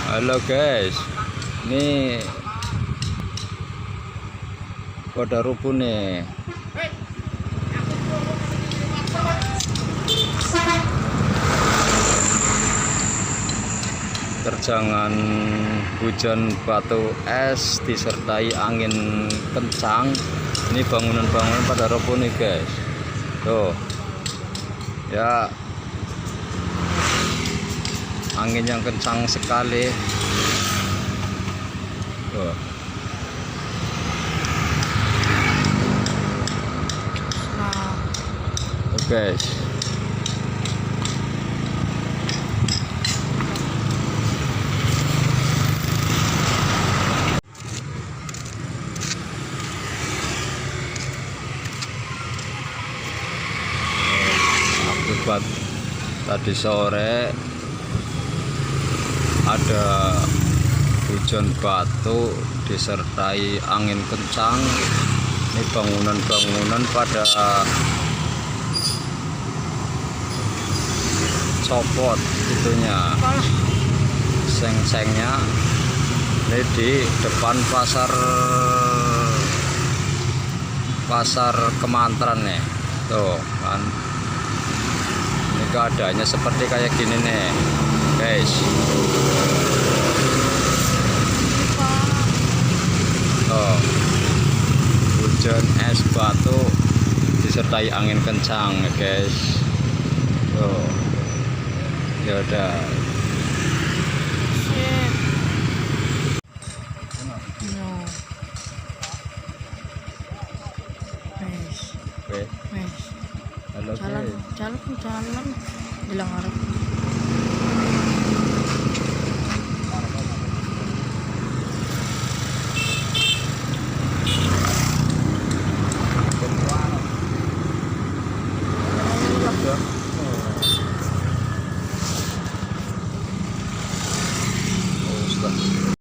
Halo guys, ini pada rubuh nih. Terjangan hujan batu es disertai angin kencang. Ini bangunan-bangunan pada rubuh nih guys. Tuh, ya, angin yang kencang sekali. Tuh. Tuh guys. Akibat tadi sore ada hujan batu disertai angin kencang. Ini bangunan-bangunan pada copot itunya, seng-sengnya. Ini di depan pasar Kemantran nih, tuh kan. Ini keadaannya seperti kayak gini nih guys. Oh, hujan es batu disertai angin kencang ya guys. Tuh, ya udah.